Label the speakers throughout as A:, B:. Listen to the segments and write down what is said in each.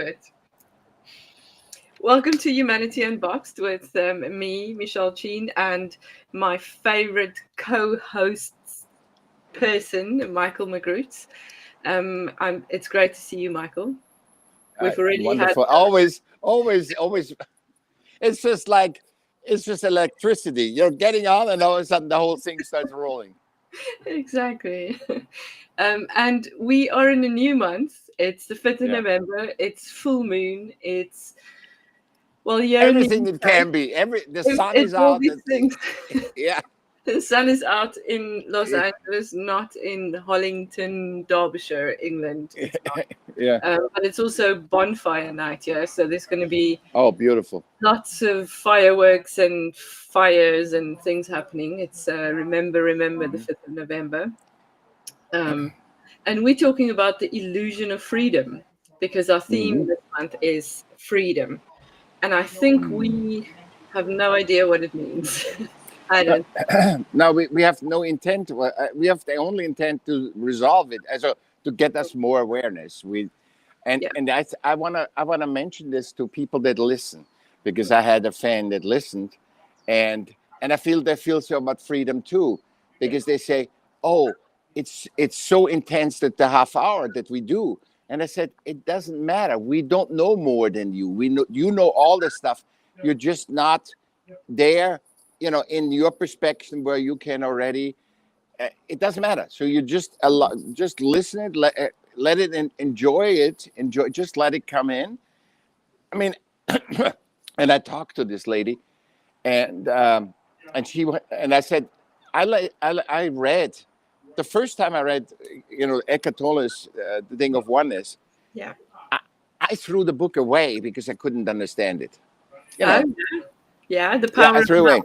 A: it. Welcome to Humanity Unboxed with me, Cheyne, and my favorite co-host person, Michaell Magrutsche. It's great to see you, Michaell. We've already
B: Wonderful. Always. It's just electricity. You're getting on, and all of a sudden the whole thing starts rolling.
A: Exactly. And we are in a new month. It's the 5th of November. It's full moon. It's you're
B: everything it can be. The sun is out. Yeah.
A: The sun is out in Los Angeles, not in Hollington, Derbyshire, England. It's not. But it's also bonfire night here, so there's going to be
B: beautiful,
A: lots of fireworks and fires and things happening. It's remember the 5th of November, and we're talking about the illusion of freedom because our theme this month is freedom, and I think we have no idea what it means. I don't.
B: No, we have no intent. We have the only intent to resolve it, to get us more awareness. And I wanna mention this to people that listen, because I had a fan that listened, and I feel they feel so much freedom too, because they say, "Oh, it's so intense that the half hour that we do." And I said, "It doesn't matter. We don't know more than you. We know you know all the stuff. You're just not there." In your perspective where you can already, it doesn't matter. So you just listen it, let it enjoy it, just let it come in. I mean, and I talked to this lady, and I said, I read the first time I read, Eckhart Tolle's The Thing of Oneness.
A: Yeah,
B: I threw the book away because I couldn't understand it.
A: The power.
B: I threw away.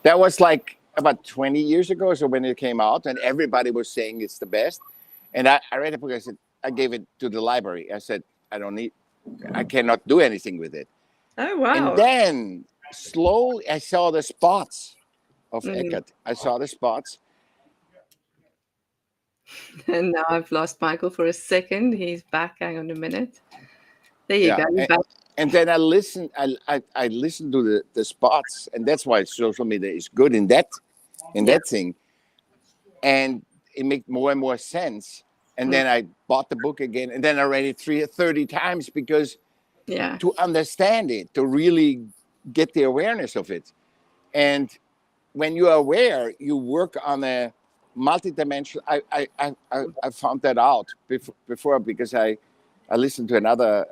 B: That was like about 20 years ago, so when it came out, and everybody was saying it's the best. And I read the book. I said, I gave it to the library. I said, I cannot do anything with it.
A: Oh, wow.
B: And then slowly I saw the spots of Eckhart. I saw the spots.
A: And now I've lost Michaell for a second. He's back. Hang on a minute. There you go. He's back.
B: And then I listened. I listened to the spots, and that's why social media is good in that thing. And it made more and more sense. And then I bought the book again, and then I read it 30 times because to understand it, to really get the awareness of it. And when you are aware, you work on a multidimensional. I found that out before because I listened to another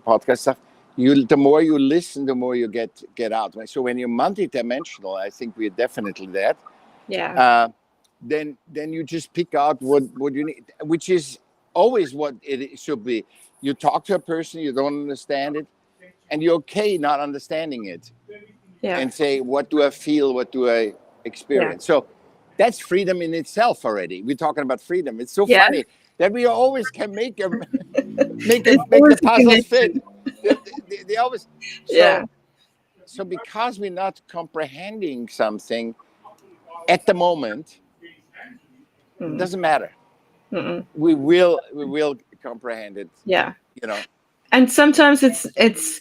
B: podcast stuff. The more you listen, the more you get out. So when you're multidimensional, I think we're definitely that.
A: Yeah.
B: Then you just pick out what you need, which is always what it should be. You talk to a person, you don't understand it, and you're okay not understanding it. And say, what do I feel? What do I experience? So that's freedom in itself already. We're talking about freedom. It's so funny that we always can make the puzzles fit. They always so because we're not comprehending something at the moment, it doesn't matter. We will comprehend it.
A: Yeah. And sometimes it's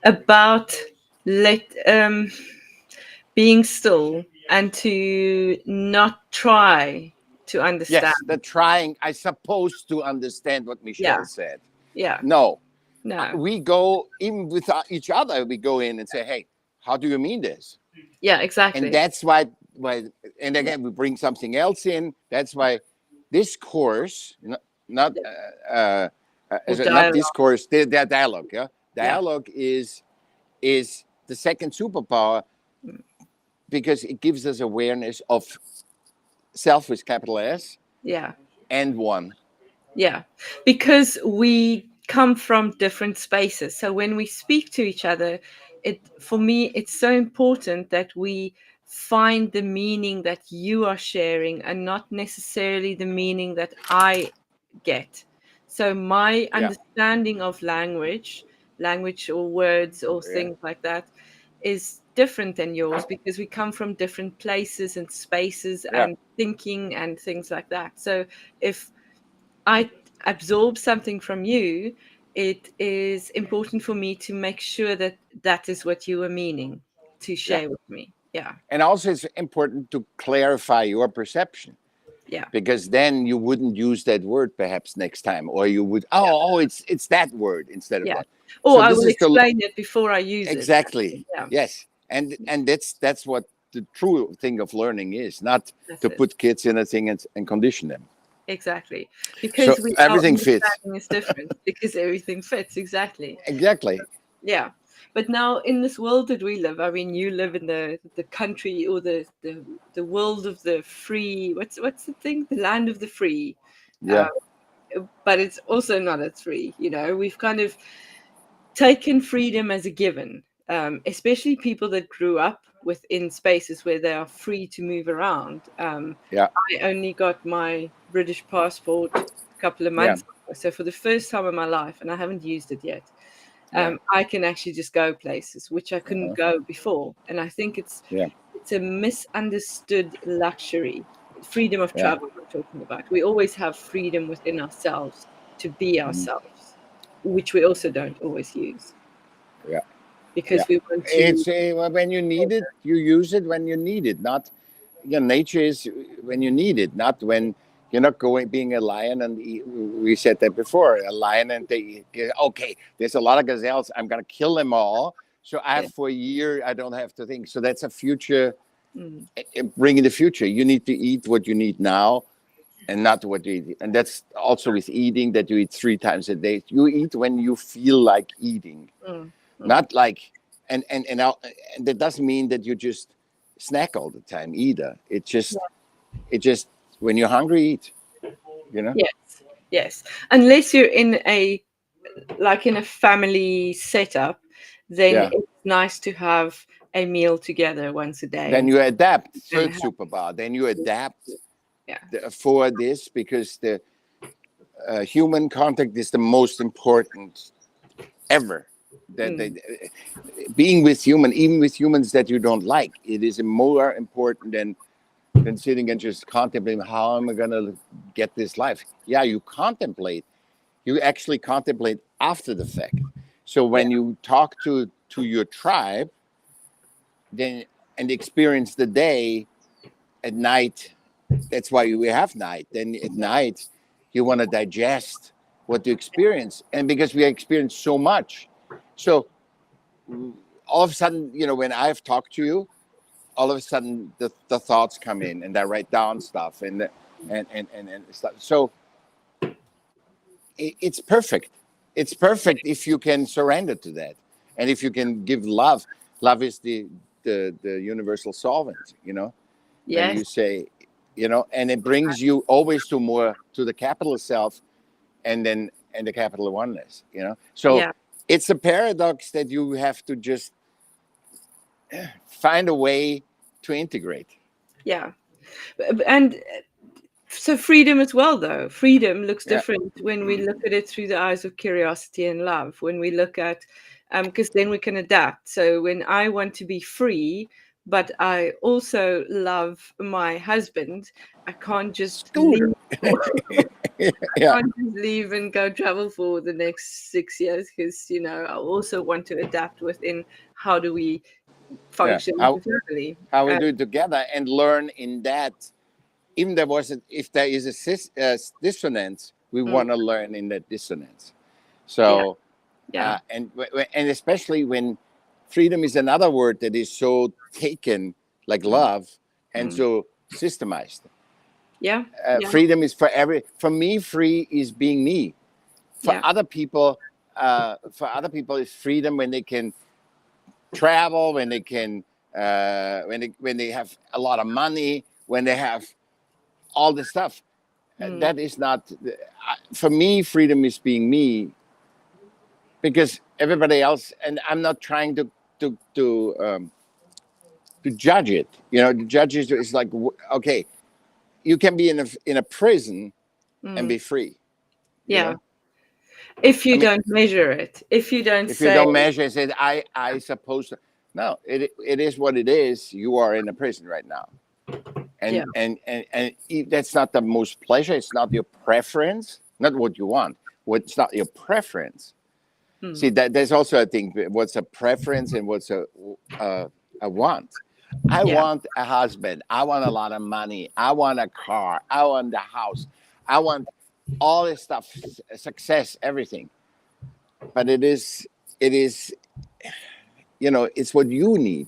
A: about being still and to not try to understand.
B: Yes, the trying. I supposed to understand what Michelle said.
A: Yeah.
B: No. We go, even with each other, we go in and say, hey, how do you mean this?
A: Yeah, exactly.
B: And that's why and again, we bring something else in. That's why this course, not discourse, the dialogue. Dialogue is the second superpower because it gives us awareness of self with capital S.
A: Yeah.
B: And one.
A: Yeah, because we come from different spaces. So when we speak to each other, for me, it's so important that we find the meaning that you are sharing and not necessarily the meaning that I get. So my understanding of language or words or things like that is different than yours because we come from different places and spaces and thinking and things like that. So if I absorb something from you, it is important for me to make sure that that is what you were meaning to
B: Yeah.
A: share with me. Yeah.
B: And also, it's important to clarify your perception,
A: Yeah.
B: because then you wouldn't use that word perhaps next time, or you would,
A: Yeah.
B: it's that word instead of
A: Yeah.
B: that.
A: Or
B: So
A: I
B: this
A: will
B: is the
A: explain it before I use it.
B: exactly,
A: Yeah.
B: yes, and that's what the true thing of learning is, not
A: That's
B: to
A: it.
B: put kids in a thing and condition them.
A: Exactly.
B: So
A: Because our
B: everything fits.
A: understanding is different because everything fits. Exactly.
B: Exactly.
A: Yeah. But now in this world that we live, I mean, you live in the country or the world of the free. What's the thing? The land of the free. Uh,
B: Yeah.
A: but it's also not a free. You know, we've kind of taken freedom as a given, especially people that grew up within spaces where they are free to move around.
B: Yeah.
A: I only got my British passport a couple of
B: Yeah.
A: months ago, so for the first time in my life, and I haven't used it yet.
B: Yeah.
A: I can actually just go places which I couldn't
B: Uh-huh.
A: go before, and I think
B: Yeah.
A: it's a misunderstood luxury. Freedom of
B: Yeah.
A: travel, we're talking about. We always have freedom within ourselves to be
B: Mhm.
A: ourselves, which we also don't always use
B: Yeah. Yeah.
A: because we want to.
B: It's when you need it, you use it when you need it. Not, nature is when you need it, not when you're not going being a lion. And we said that before, a lion, and they okay. There's a lot of gazelles. I'm gonna kill them all. So I
A: Yeah.
B: have for a year. I don't have to think. So that's a future.
A: Mm,
B: Bringing the future. You need to eat what you need now, and not what you eat. And that's also with eating, that you eat 3 times a day. You eat when you feel like eating,
A: mm, mm.
B: not like, and that doesn't mean that you just snack all the time either. It just when you're hungry, eat. You know.
A: Yes, yes. Unless you're in a in a family setup, then
B: Yeah.
A: it's nice to have a meal together once a day
B: Then you adapt.
A: and
B: Third superpower. Then you adapt
A: yeah.
B: for this, because the human contact is the most important ever. That
A: Mm,
B: being with human, even with humans that you don't like, it is more important than sitting and just contemplating, how am I gonna get this life? Yeah, you contemplate. You actually contemplate after the fact. So
A: yeah,
B: when you talk to your tribe, then and experience the day at night, that's why we have night. Then at night, you want to digest what you experience, and because we experience so much, so all of a sudden, when I've talked to you, all of a sudden the thoughts come in, and I write down stuff, and stuff. So it's perfect. It's perfect if you can surrender to that, and if you can give love. Love is the universal solvent. When
A: yes,
B: you say, and it brings you always to the capital self, and the capital oneness. So
A: yeah,
B: it's a paradox that you have to just find a way to integrate.
A: yeah. And so freedom as well, though. Freedom looks
B: Yeah.
A: different when we look at it through the eyes of curiosity and love. When we look at, because then we can adapt. So when I want to be free, but I also love my husband, I can't just
B: Scooter.
A: leave.
B: Yeah.
A: Can't just leave and go travel for the next 6 years because I also want to adapt within how do we
B: Yeah.
A: function as
B: How
A: a family.
B: how we do it together and learn in that. Even if there is dissonance, we
A: Mm,
B: want to learn in that dissonance.
A: yeah,
B: So
A: yeah,
B: and especially when freedom is another word that is so taken, like
A: mm,
B: love, and
A: mm,
B: so systemized.
A: yeah, yeah,
B: Freedom is for me, free is being me. For
A: yeah,
B: other people, it's freedom when they can travel, when they can when they have a lot of money, when they have all the stuff.
A: mm,
B: That is not for me. Freedom is being me, because everybody else, and I'm not trying to judge it. To judge it is like, okay, you can be in a prison and
A: mm,
B: be free. You
A: yeah.
B: know,
A: If
B: I
A: you
B: mean,
A: don't measure it, if you don't
B: if you
A: say,
B: don't measure, say I suppose to. No, it is what it is. You are in a prison right now,
A: yeah,
B: and that's not the most pleasure. It's not your preference, not what you want. It's not your preference. See, that there's also, I think, what's a preference and what's a want. I
A: Yeah.
B: want a husband. I want a lot of money. I want a car. I want a house. I want all this stuff, success, everything. But it is, it's what you need,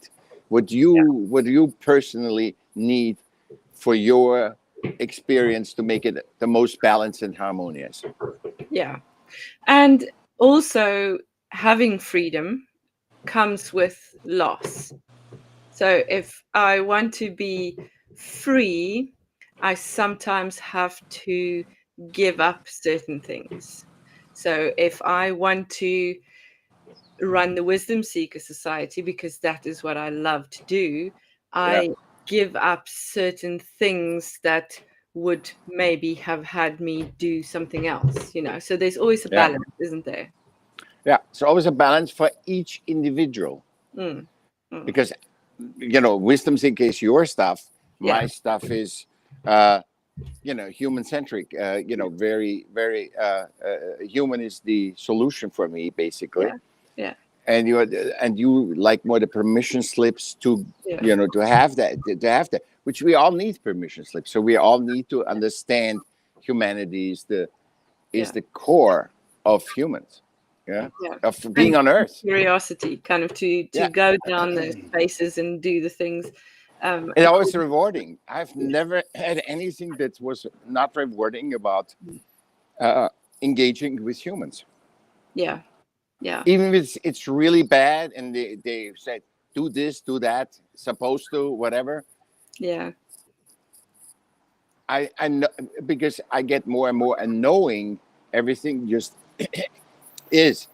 B: what you personally need for your experience to make it the most balanced and harmonious.
A: Yeah. And also, having freedom comes with loss. So if I want to be free, I sometimes have to give up certain things. So if I want to run the Wisdom Seeker Society because that is what I love to do,
B: Yeah.
A: I give up certain things that would maybe have had me do something else, So there's always a
B: Yeah.
A: balance, isn't there?
B: Yeah. So always a balance for each individual.
A: Mm, mm.
B: Because wisdom seeker is your stuff. My
A: Yeah,
B: stuff is human centric. Very very human is the solution for me, basically.
A: yeah, yeah,
B: And you like more the permission slips to
A: yeah,
B: to have that, which we all need permission slips. So we all need to understand humanity is
A: yeah,
B: the core of humans, yeah,
A: yeah.
B: of
A: And
B: being on earth.
A: curiosity, kind of to
B: Yeah.
A: go down those spaces and do the things.
B: It's always rewarding. I've never had anything that was not rewarding about uh, engaging with humans.
A: Yeah, yeah,
B: Even if it's really bad and they said, do this, do that, supposed to, whatever.
A: yeah,
B: I know, because I get more and more and knowing everything just is.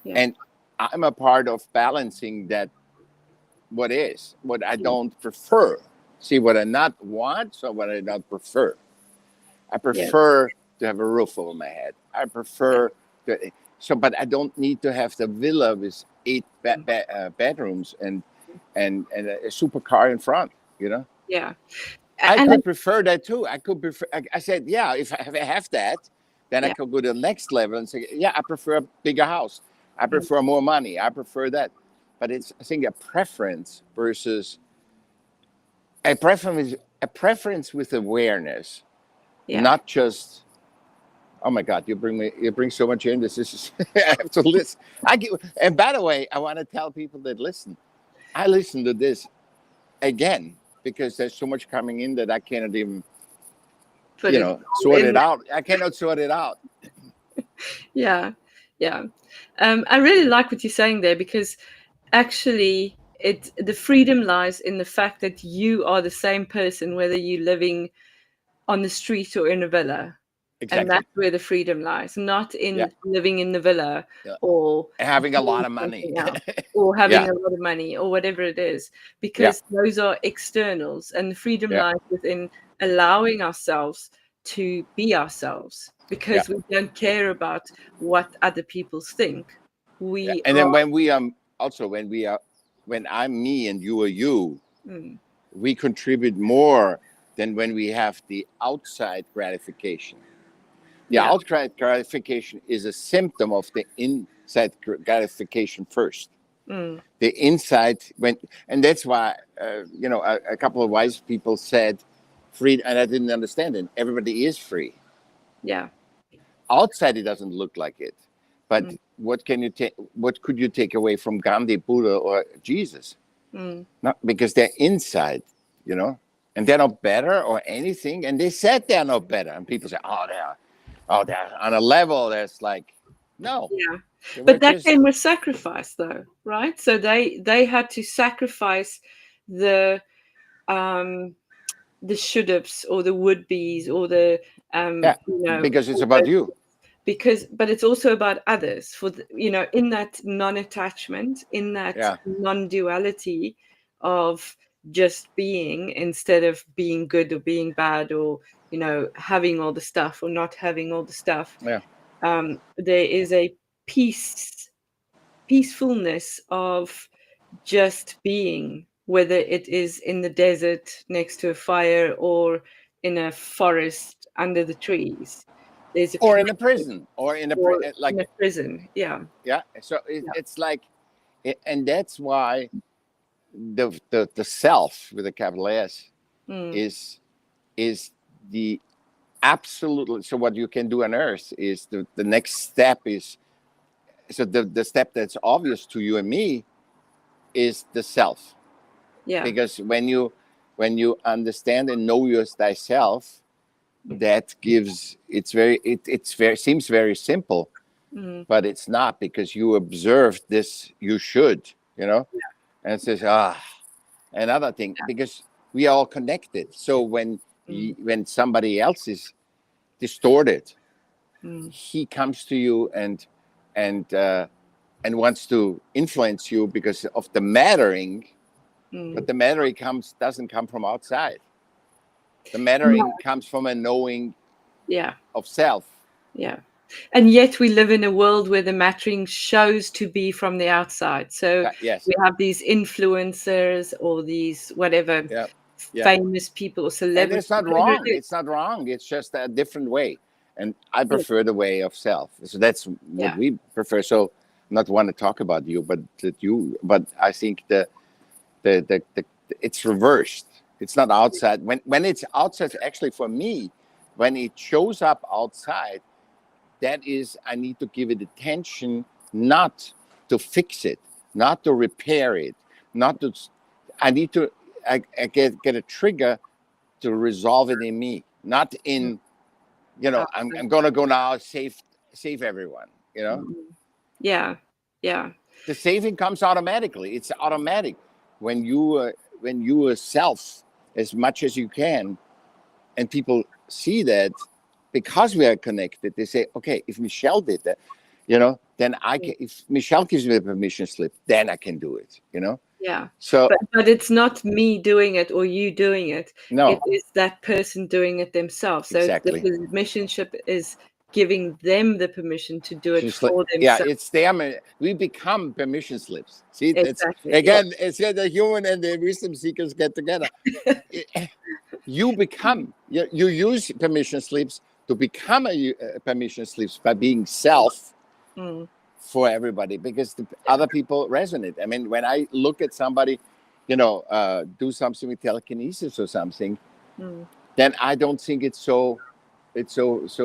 A: yeah,
B: And I'm a part of balancing that, what I
A: yeah,
B: don't prefer. See, what I not want, so what I not prefer. I
A: yeah,
B: prefer to have a roof over my head. I
A: yeah,
B: prefer but I don't need to have the villa with 8 bedrooms and a supercar in front.
A: yeah.
B: I
A: And
B: could prefer that too. I could prefer. I said, yeah, if I have that, then I
A: yeah,
B: could go to the next level and say, yeah, I prefer a bigger house. I
A: mm,
B: prefer more money. I prefer that. But it's, I think, a preference versus a preference with awareness,
A: yeah,
B: not just. Oh my God! You bring so much in. This is I have to listen. And by the way, I want to tell people that listen. I listen to this again because there's so much coming in that I cannot even
A: put it all
B: sort
A: in
B: it
A: there.
B: out. I cannot sort it out.
A: Yeah, yeah. I really like what you're saying there because actually the freedom lies in the fact that you are the same person whether you're living on the street or in a villa. And
B: Exactly.
A: that's where the freedom lies, not
B: Yeah.
A: in living in the villa
B: Yeah.
A: or
B: Having a lot
A: doing
B: of money.
A: something else or having
B: Yeah.
A: a lot of money or whatever it is,
B: Yeah.
A: because those are externals. And the freedom
B: Yeah.
A: lies within allowing ourselves to be ourselves
B: Yeah.
A: because we don't care about what other people think.
B: Yeah.
A: We
B: And then
A: are.
B: when we also when I'm me and you are you,
A: Mm,
B: we contribute more than when we have the outside gratification. The
A: yeah,
B: outside gratification is a symptom of the inside gratification first.
A: mm,
B: The inside and that's why a couple of wise people said free, and I didn't understand it. Everybody is free.
A: yeah,
B: Outside, it doesn't look like it. But
A: mm,
B: what can you take? What could you take away from Gandhi, Buddha, or Jesus?
A: mm,
B: Not because they're inside, and they're not better or anything. And they said they're not better, and people say, they're on a level that's like, no,
A: yeah.
B: they were
A: But that
B: just,
A: came with sacrifice, though, right? So they had to sacrifice the um the should haves or the would be's or the
B: yeah, because it's
A: all
B: about
A: those,
B: you.
A: because but it's also about others for in that non-attachment, in that
B: Yeah,
A: non-duality of just being instead of being good or being bad or having all the stuff or not having all the stuff.
B: yeah,
A: There is a peacefulness of just being, whether it is in the desert next to a fire or in a forest under the trees. there's a
B: or in a
A: connection,
B: prison, or in a
A: or
B: like,
A: in a prison. Yeah.
B: yeah. So
A: Yeah.
B: it's like, and that's why the self with a capital S is the absolutely. So what you can do on earth is the next step is, so the step that's obvious to you and me is the self.
A: Yeah.
B: Because when you understand and know your thyself, that gives, it's very seems very simple, but it's not, because you observed this, you should, and it says, another thing, because we are all connected. So when somebody else is distorted, he comes to you and wants to influence you because of the mattering, but the mattering doesn't come from outside. The mattering comes from a knowing of self.
A: Yeah. And yet we live in a world where the mattering shows to be from the outside. So
B: Yes.
A: we have these influencers or these whatever famous people or celebrities.
B: And it's not wrong. It's not wrong. It's just a different way. And I prefer the way of self. So that's what we prefer. So not want to talk about you, but I think the it's reversed. It's not outside. When it's outside, actually for me, when it shows up outside, that is, I need to give it attention, not to fix it, not to repair it, not to. I need to. I get a trigger to resolve it in me, not in. I'm going to go now save everyone.
A: Yeah. Yeah.
B: The saving comes automatically. It's automatic when you are self as much as you can, and people see that, because we are connected. They say, okay, if Michelle did that, then I can. If Michelle gives me a permission slip, then I can do it.
A: Yeah.
B: So,
A: but it's not me doing it or you doing it.
B: No.
A: It is that person doing it themselves. So
B: Exactly.
A: the permission slip is giving them the permission to do it
B: Just
A: for themselves.
B: yeah, it's them. We become permission slips. See,
A: Exactly.
B: again, it's the human and the wisdom seekers get together. You become, you use permission slips to become a permission slips by being self for everybody, because the other people resonate. I mean, when I look at somebody, do something with telekinesis or something, then I don't think it's so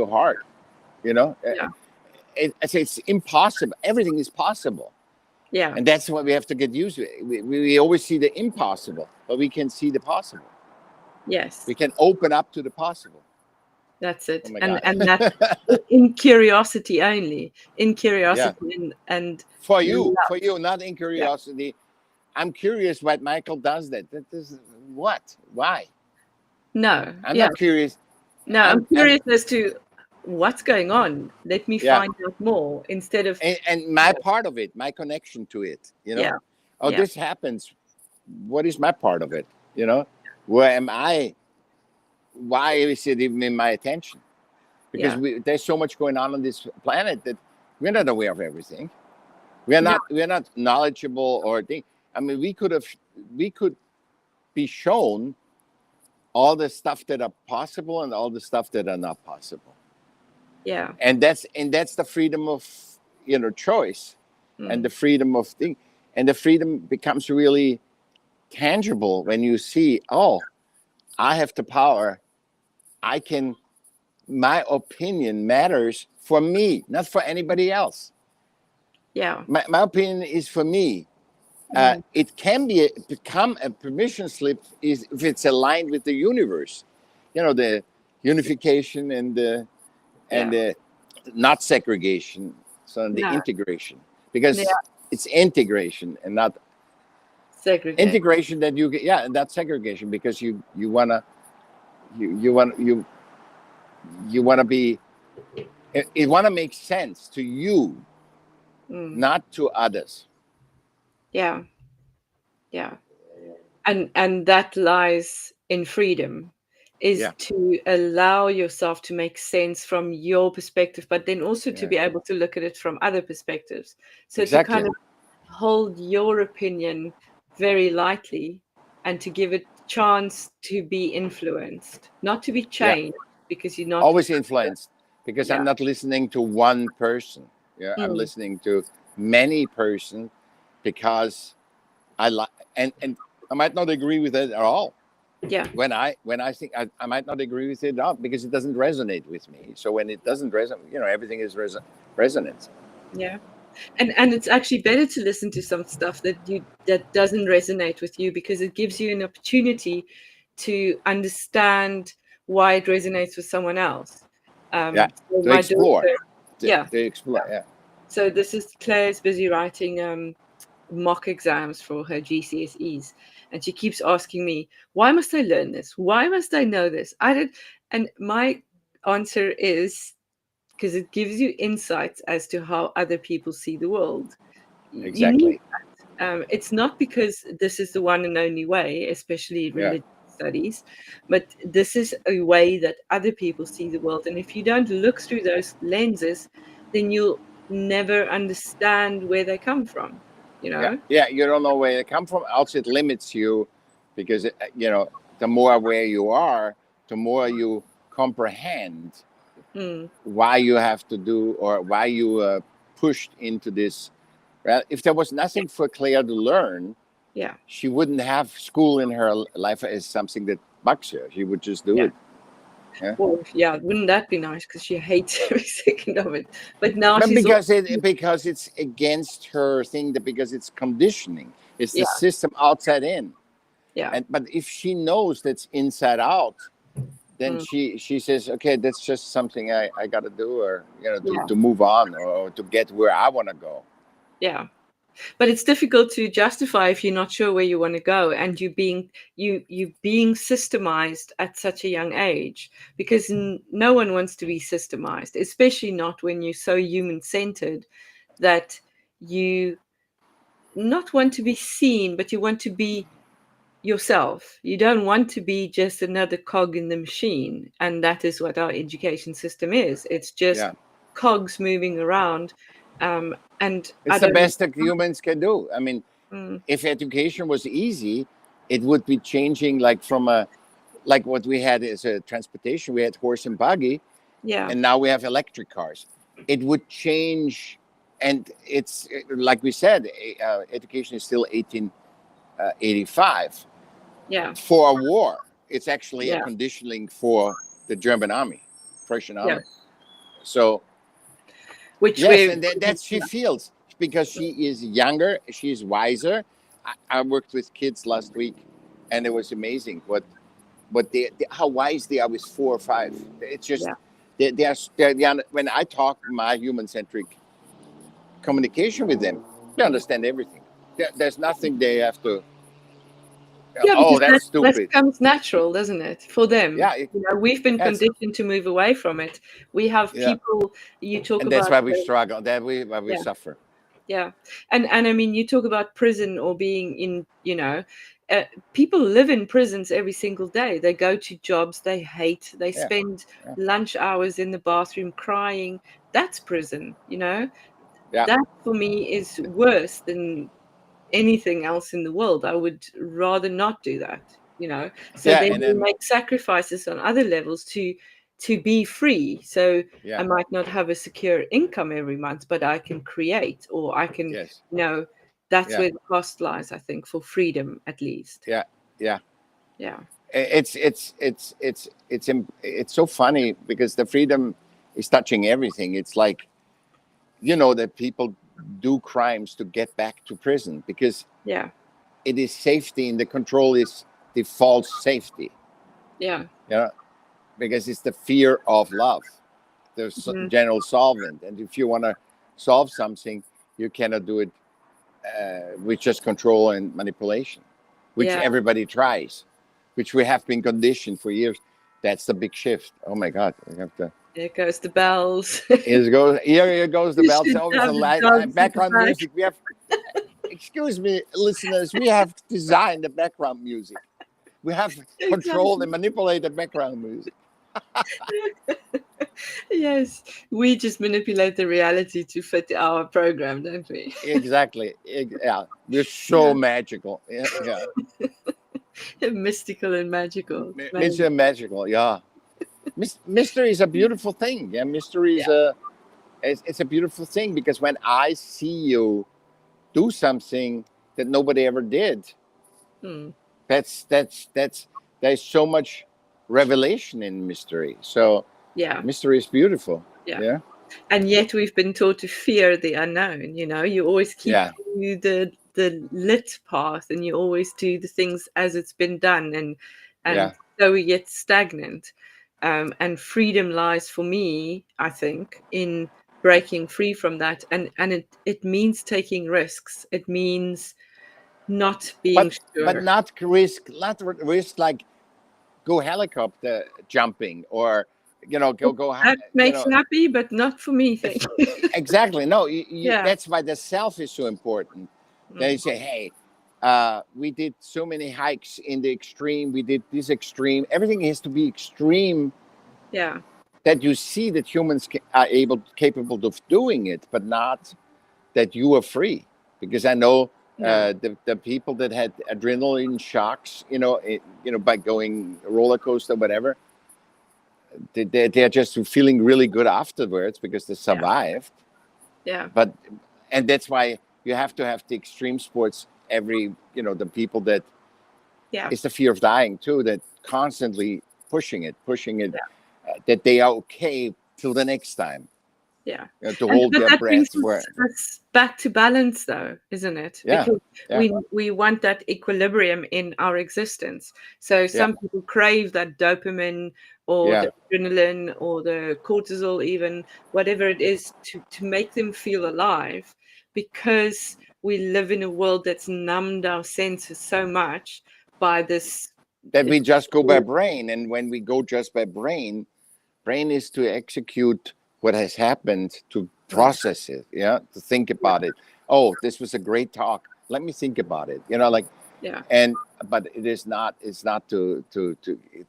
B: hard. I say it's impossible. Everything is possible.
A: Yeah.
B: And that's what we have to get used to. We always see the impossible, but we can see the possible.
A: Yes.
B: We can open up to the possible.
A: That's it.
B: Oh
A: and that's in curiosity only. In curiosity and
B: for you, not in curiosity. Yeah. I'm curious what Michael does that. That is what? Why?
A: No.
B: I'm not curious.
A: No, I'm curious as to what's going on. Let me find out more instead of
B: and my part of it, my connection to it. This happens. What is my part of it? Where am I? Why is it even in my attention? Because there's so much going on this planet that we're not aware of everything. We're not knowledgeable or think. I mean, we could be shown all the stuff that are possible and all the stuff that are not possible.
A: Yeah.
B: And that's the freedom of choice, and the freedom of thing, and the freedom becomes really tangible when you see, oh, I have the power. My opinion matters for me, not for anybody else.
A: Yeah.
B: My opinion is for me. It can become a permission slip if it's aligned with the universe. The unification and the not segregation, so the integration. Because it's integration and not
A: segregation.
B: Integration that you get, that's segregation, because you want to be, it want to make sense to you, not to others.
A: Yeah. And that lies in freedom, is to allow yourself to make sense from your perspective, but then also to be able to look at it from other perspectives. So to kind of hold your opinion very lightly and to give it chance to be influenced, not to be changed, because you're not
B: always influenced. because
A: Yeah.
B: I'm not listening to one person. Yeah, I'm
A: Mm.
B: listening to many person because I like, and I might not agree with it at all.
A: Yeah.
B: When I think I might not agree with it at all because it doesn't resonate with me. So when it doesn't resonate, everything is resonance.
A: Yeah. And it's actually better to listen to some stuff that doesn't resonate with you, because it gives you an opportunity to understand why it resonates with someone else.
B: Yeah,
A: So
B: to
A: my
B: explore,
A: daughter, yeah.
B: to explore. Yeah,
A: So this is Claire's busy writing mock exams for her GCSEs, and she keeps asking me, "Why must I learn this? Why must I know this?" I don't, and my answer is because it gives you insights as to how other people see the world. You need
B: exactly.
A: it's not because this is the one and only way, especially
B: Yeah,
A: religious studies, but this is a way that other people see the world. And if you don't look through those lenses, then you'll never understand where they come from, you
B: yeah,
A: know?
B: yeah. You don't know where they come from. Also, it limits you because the more aware you are, the more you comprehend
A: Mm,
B: why you have to do or why you pushed into this. Well, if there was nothing for Claire to learn,
A: yeah.
B: she wouldn't have school in her life as something that bugs her. She would just do
A: Yeah.
B: it. Yeah.
A: Well, yeah, wouldn't that be nice? Because she hates every second of it. But now
B: But
A: she's all,
B: because it's against her thing, that because it's conditioning, it's the
A: yeah,
B: system outside in.
A: yeah.
B: And but if she knows that's inside out, then
A: Mm,
B: she says, okay, that's just something I got to do, or
A: yeah.
B: to move on, or to get where I want to go.
A: Yeah. But it's difficult to justify if you're not sure where you want to go, and you being systemized at such a young age, because no one wants to be systemized, especially not when you're so human centered that you not want to be seen, but you want to be yourself. You don't want to be just another cog in the machine, and that is what our education system is. It's just
B: Yeah,
A: cogs moving around. And I
B: it's the
A: don't.
B: best that humans can do. I mean,
A: Mm,
B: if education was easy, it would be changing, like from a like what we had as a transportation. We had horse and buggy,
A: yeah.
B: and now we have electric cars. It would change, and it's like we said, education is still 1885
A: Yeah,
B: for a war. It's actually a
A: yeah,
B: conditioning for the German army, Prussian
A: yeah.
B: army. So
A: Which
B: yes,
A: we,
B: and that's she feels because she is younger, she's wiser. I worked with kids last week, and it was amazing what how wise they are with 4 or 5. It's just
A: yeah,
B: when I talk my human centric communication with them, they understand everything. There's nothing they have to.
A: yeah.
B: Oh,
A: Because
B: that's
A: that
B: stupid.
A: comes natural, doesn't it, for them?
B: Yeah,
A: We've been
B: yes,
A: conditioned to move away from it. We have
B: yeah,
A: people. You talk
B: and that's
A: about,
B: why we struggle. That why we
A: yeah,
B: suffer.
A: yeah, and I mean, you talk about prison or being in. Uh, people live in prisons every single day. They go to jobs they hate. They
B: Yeah,
A: spend
B: yeah,
A: lunch hours in the bathroom crying. That's prison.
B: yeah,
A: That for me is worse than anything else in the world. I would rather not do that. So
B: yeah,
A: then
B: and
A: we
B: then
A: make sacrifices on other levels to be free. So I
B: yeah,
A: might not have a secure income every month, but I can create, or I can,
B: yes,
A: that's
B: yeah,
A: where the cost lies, I think, for freedom at least.
B: yeah, yeah.
A: Yeah.
B: It's so funny because the freedom is touching everything. It's like that people do crimes to get back to prison because
A: Yeah.
B: it is safety, and the control is the false safety.
A: Yeah.
B: You know, because it's the fear of love, the
A: Mhm.
B: general solvent. And if you want to solve something, you cannot do it with just control and manipulation, which
A: Yeah.
B: everybody tries, which we have been conditioned for years. That's the big shift. Oh my God, we have to.
A: There goes the bells.
B: Here goes the
A: You
B: bells.
A: should
B: Always a
A: have the
B: light
A: dogs at the
B: background
A: back.
B: music. We have, excuse me, listeners, we have designed the background music. We have controlled
A: Exactly.
B: and manipulated the background music.
A: Yes, we just manipulate the reality to fit our program, don't we?
B: Exactly. Yeah, we're so
A: Yeah.
B: magical. Yeah, yeah.
A: Mystical and magical. It's amazing.
B: Mission magical. Yeah. Mystery is a beautiful thing. Yeah, mystery is it's a beautiful thing, because when I see you do something that nobody ever did, that's there's so much revelation in mystery. So
A: Yeah.
B: mystery is beautiful.
A: Yeah.
B: Yeah.
A: And yet we've been taught to fear the unknown. You always keep
B: Yeah.
A: to the lit path, and you always do the things as it's been done, and
B: Yeah.
A: so we get stagnant. And freedom lies, for me, I think, in breaking free from that, and it means taking risks. It means not being
B: But
A: sure.
B: not risk like go helicopter jumping, or
A: That
B: you
A: makes
B: know
A: you happy, but not for me.
B: if,
A: Thank you.
B: exactly. No,
A: Yeah.
B: that's why the self is so important. They
A: Mm.
B: say, hey, we did so many hikes in the extreme, we did this extreme, everything has to be extreme,
A: Yeah.
B: that you see that humans are capable of doing it, but not that you are free. Because I know
A: No.
B: the people that had adrenaline shocks, by going roller coaster, whatever, they're just feeling really good afterwards because they
A: Yeah.
B: survived.
A: Yeah.
B: But and that's why you have to have the extreme sports. The people that
A: Yeah.
B: it's the fear of dying too, that constantly pushing it,
A: Yeah.
B: that they are okay till the next time.
A: Yeah.
B: To
A: And
B: hold
A: but
B: their
A: that brings
B: breath. Where
A: us back to balance, though, isn't it?
B: yeah,
A: Because
B: yeah,
A: we want that equilibrium in our existence. So
B: yeah,
A: some people crave that dopamine or
B: yeah.
A: the adrenaline or the cortisol, even whatever it is, to make them feel alive, because we live in a world that's numbed our senses so much by this.
B: That we just go by brain, and when we go just by brain is to execute what has happened, to process it, to think about it. Oh, this was a great talk, let me think about it, like.
A: Yeah.
B: And but it's not to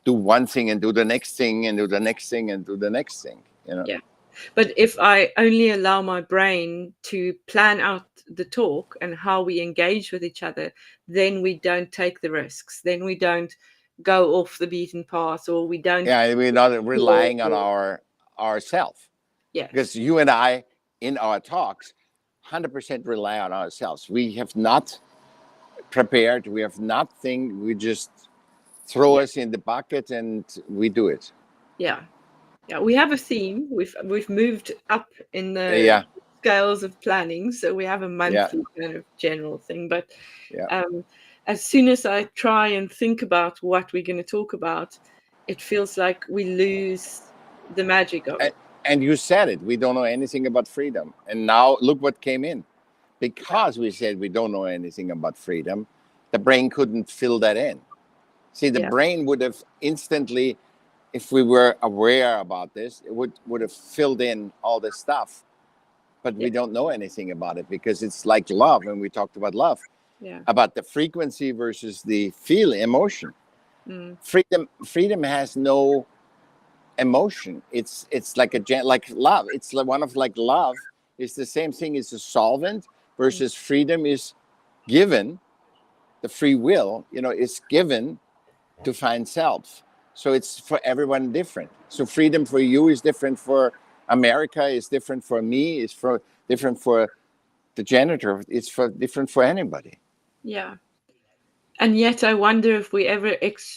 B: do one thing and do the next thing and do the next thing and do the next thing.
A: Yeah. But if I only allow my brain to plan out the talk and how we engage with each other, then we don't take the risks. Then we don't go off the beaten path, or we don't.
B: Yeah, we're not relying on ourself,
A: Yes.
B: because you and I, in our talks, 100% rely on ourselves. We have not prepared, we have nothing, we just throw us in the bucket and we do it.
A: Yeah. Yeah. We have a theme. We've moved up in the
B: Yeah,
A: scales of planning, so we have a
B: yeah,
A: monthly kind of general thing. But
B: yeah.
A: as soon as I try and think about what we're going to talk about, it feels like we lose the magic of it.
B: And you said it, we don't know anything about freedom, and now look what came in. Because we said we don't know anything about freedom, the brain couldn't fill that in. See, the
A: Yeah.
B: brain would have instantly, if we were aware about this, it would have filled in all this stuff. But we don't know anything about it, because it's like love, and we talked about love, about the frequency versus the emotion. Freedom has no emotion. It's like like love. It's like love is the same thing as a solvent, versus freedom is given. The free will, is given to find self. So it's for everyone different. So freedom for you is different for America, is different for me, is for different for the janitor. It's different for anybody.
A: Yeah. And yet I wonder if we ever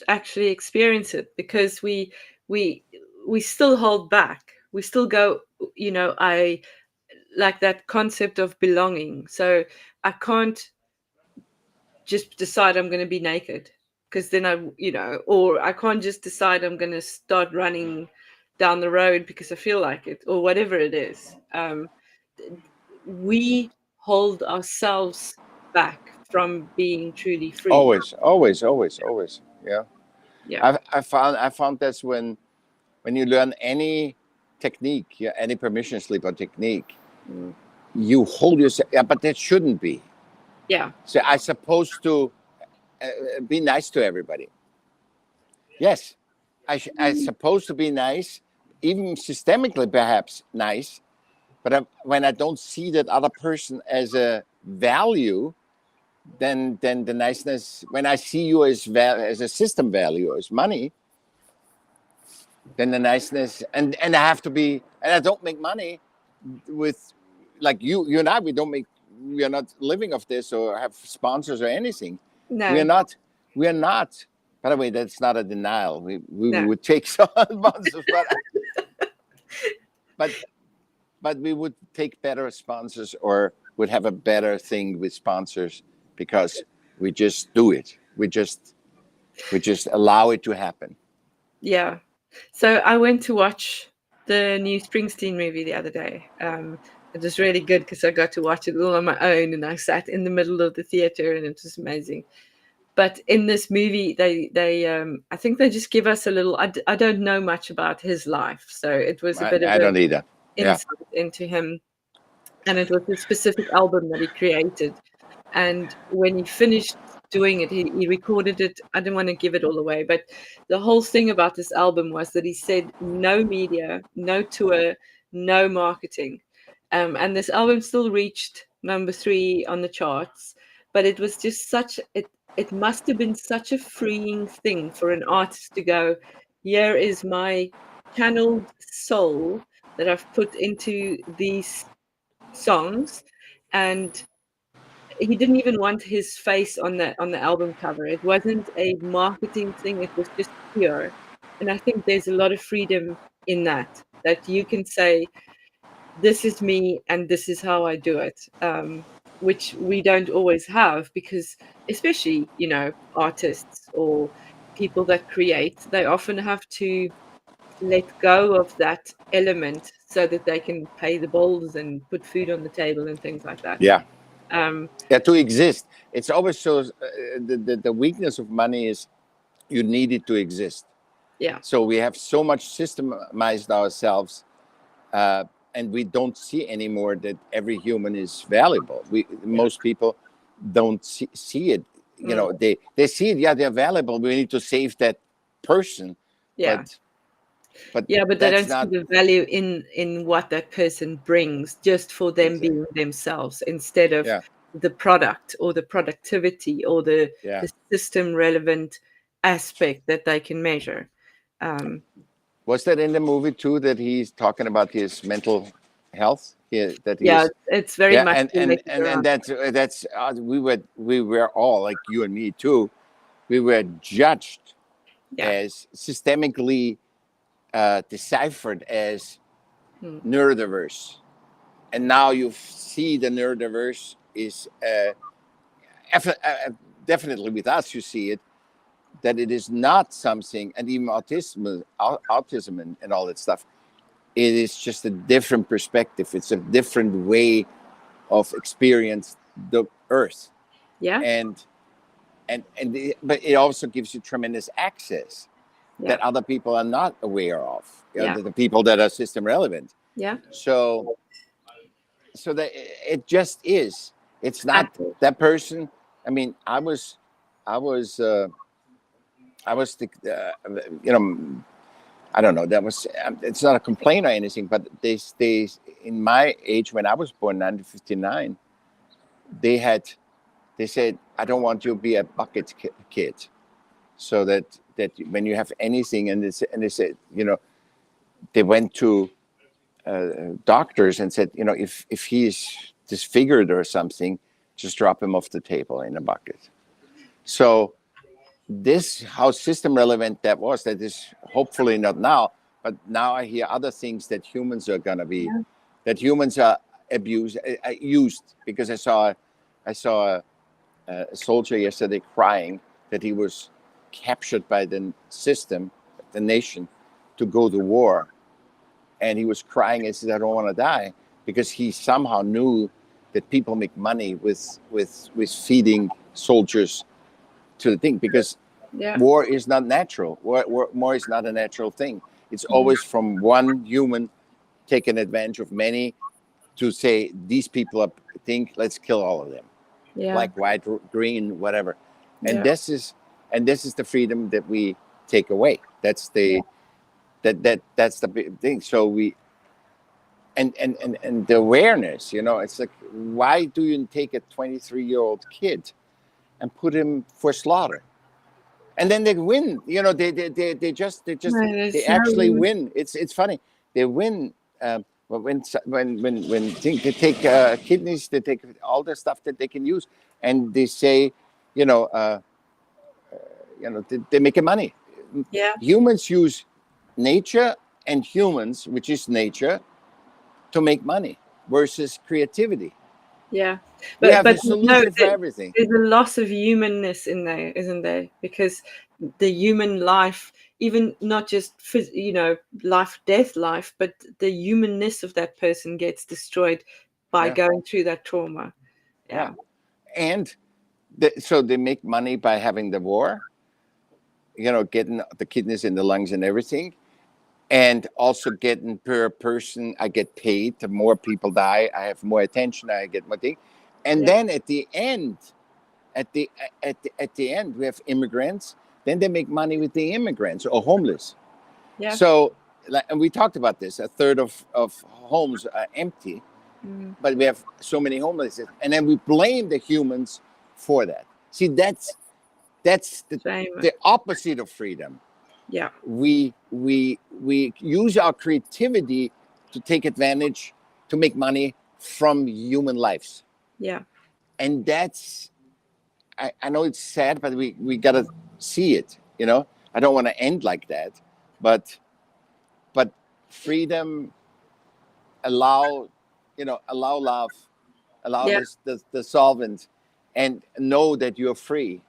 A: actually experience it, because we we still hold back. We still go, I like that concept of belonging. So I can't just decide I'm going to be naked, because then or I can't just decide I'm going to start running down the road because I feel like it, or whatever it is. We hold ourselves back from being truly free.
B: Always, always, always, always. Yeah.
A: Yeah.
B: I found that's when you learn any technique, any permission slip or technique, you hold yourself. Yeah, but that shouldn't be.
A: Yeah.
B: So I'm supposed to be nice to everybody. Yes, I'm supposed to be nice, even systemically perhaps nice. But when I don't see that other person as a value, then the niceness. When I see you as a system value, as money, Then the niceness, and I have to be, and I don't make money with, like you and I, we are not living off this or have sponsors or anything. We are
A: No,
B: not, we are not. By the way, that's not a denial. We
A: no.
B: would take some sponsors, but but we would take better sponsors or would have a better thing with sponsors because we just do it. We just allow it to happen.
A: Yeah. So I went to watch the new Springsteen movie the other day. It was really good because I got to watch it all on my own, and I sat in the middle of the theater, and it was amazing. But in this movie, they I think they just give us a little. I don't know much about his life, so it was a bit of
B: I
A: an
B: don't either. Yeah.
A: insight into him, and it was a specific album that he created. And when he finished doing it, he recorded it. I don't want to give it all away, but the whole thing about this album was that he said no media, no tour, no marketing. And this album still reached number 3 on the charts, but it was just it must have been such a freeing thing for an artist to go, here is my channeled soul that I've put into these songs. And he didn't even want his face on the album cover. It wasn't a marketing thing, it was just pure. And I think there's a lot of freedom in that you can say, this is me and this is how I do it, which we don't always have, because especially, artists or people that create, they often have to let go of that element so that they can pay the bills and put food on the table and things like that.
B: Yeah.
A: um,
B: Yeah, to exist. It's always so. The weakness of money is you need it to exist.
A: yeah
B: So we have so much systemized ourselves, and we don't see anymore that every human is valuable. Most people don't see it. You know, they see it. Yeah, they're valuable. We need to save that person.
A: yeah
B: But
A: yeah, but they
B: that's
A: don't see
B: not.
A: the value in what that person brings, just for them
B: Exactly.
A: being themselves, instead of
B: Yeah.
A: the product or the productivity or the
B: Yeah.
A: system relevant aspect that they can measure.
B: Was that in the movie too that he's talking about his mental health? That he
A: Yeah,
B: is.
A: it's very
B: Yeah,
A: much related
B: and
A: around.
B: that's we were all, like you and me too. We were judged
A: Yeah.
B: as systemically deciphered as
A: Hmm.
B: neurodiverse, and now you see the neurodiverse is definitely with us. You see it, that it is not something, and even autism and all that stuff. It is just a different perspective. It's a different way of experience the earth,
A: Yeah.
B: and but it also gives you tremendous access
A: Yeah.
B: that other people are not aware of.
A: Yeah.
B: The people that are system relevant.
A: Yeah.
B: So that it just is. It's not
A: Exactly.
B: that person. I mean, I was the, you know, I don't know. That was. It's not a complaint or anything, but they in my age when I was born, 1959, they had they said, I don't want you to be a bucket kid, so that when you have anything, and they said, they went to doctors and said, if he's disfigured or something, just drop him off the table in a bucket. So this, how system relevant that was, that is hopefully not now, but now I hear other things that humans are going to be,
A: Yeah.
B: that humans are abused, used, because I saw a soldier yesterday crying that he was captured by the system, the nation, to go to war. And he was crying and said, I don't want to die, because he somehow knew that people make money with feeding soldiers to the thing, because
A: Yeah.
B: war is not natural. War is not a natural thing. It's
A: Mhm.
B: always from one human taking advantage of many to say, these people are, think, let's kill all of them.
A: Yeah.
B: Black, white, green, whatever. And
A: Yeah.
B: this is the freedom that we take away. That's
A: Yeah.
B: the that's the big thing. So we and the awareness, it's like, why do you take a 23-year-old kid and put him for slaughter? and then they win. You know, they
A: No,
B: they
A: there's
B: actually
A: no.
B: win. It's funny. They win. When they take kidneys, they take all the stuff that they can use, and they say, you know, they make money.
A: Yeah,
B: Humans use nature and humans, which is nature, to make money versus creativity.
A: yeah.
B: We have
A: But
B: a
A: no,
B: solution for everything.
A: there's a loss of humanness in there, isn't there? Because the human life, even not just life, death, life, but the humanness of that person gets destroyed by
B: Yeah,
A: going through that trauma.
B: yeah.
A: Yeah,
B: And so they make money by having the war, getting the kidneys in the lungs and everything, and also getting per person. I get paid. The more people die, I have more attention. I get more thing, and
A: yeah,
B: then at the end, at the end, we have immigrants. Then they make money with the immigrants or homeless.
A: yeah.
B: So, and we talked about this. A third of homes are empty,
A: Mm,
B: but we have so many homeless, and then we blame the humans for that. See, that's
A: shame.
B: the opposite of freedom.
A: Yeah,
B: We use our creativity to take advantage, to make money from human lives,
A: yeah,
B: and that's, I know it's sad, but we gotta see it. I don't want to end like that, but freedom, allow allow love, allow
A: yeah.
B: this the solvent, and know that you're free,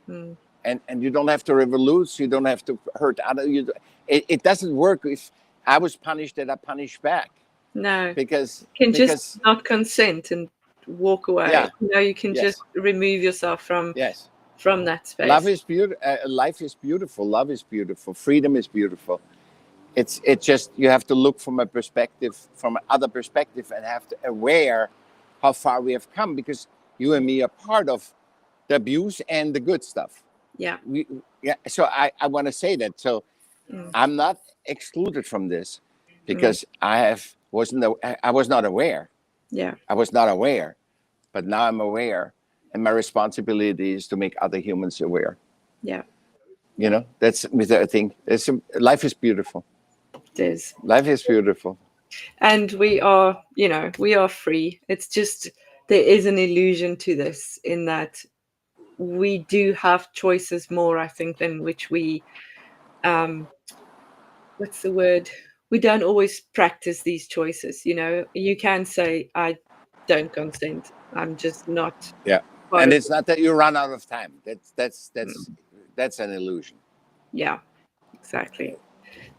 A: Mm.
B: and you don't have to revolute, you don't have to hurt other you. It doesn't work if I was punished that I punish back,
A: No,
B: because
A: you can just
B: because
A: not consent and walk away.
B: yeah,
A: You can just
B: yes,
A: remove yourself
B: yes.
A: from that
B: Love
A: space.
B: is beautiful. Life is beautiful. Love is beautiful. Freedom is beautiful. It's just you have to look from a perspective, from another perspective, and have to aware how far we have come, because you and me are part of the abuse and the good stuff.
A: Yeah.
B: Yeah. So I want to say that. So
A: Mm.
B: I'm not excluded from this,
A: Mm.
B: because I was not aware.
A: Yeah.
B: I was not aware, but now I'm aware, and my responsibility is to make other humans aware.
A: Yeah.
B: That's with I think life is beautiful.
A: It is.
B: Life is beautiful.
A: And we are free. It's just there is an illusion to this in that we do have choices more, I think, than which we what's the word? We don't always practice these choices. You can say, I don't consent. I'm just not
B: Yeah,
A: part
B: and
A: of
B: it's
A: it.
B: not that you run out of time.
A: Mm.
B: That's an illusion.
A: Yeah, exactly.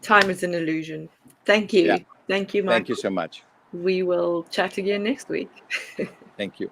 A: Time is an illusion. Thank
B: Yeah.
A: you. Thank you,
B: Thank you
A: Michael.
B: so much.
A: We will chat again next week.
B: Thank you.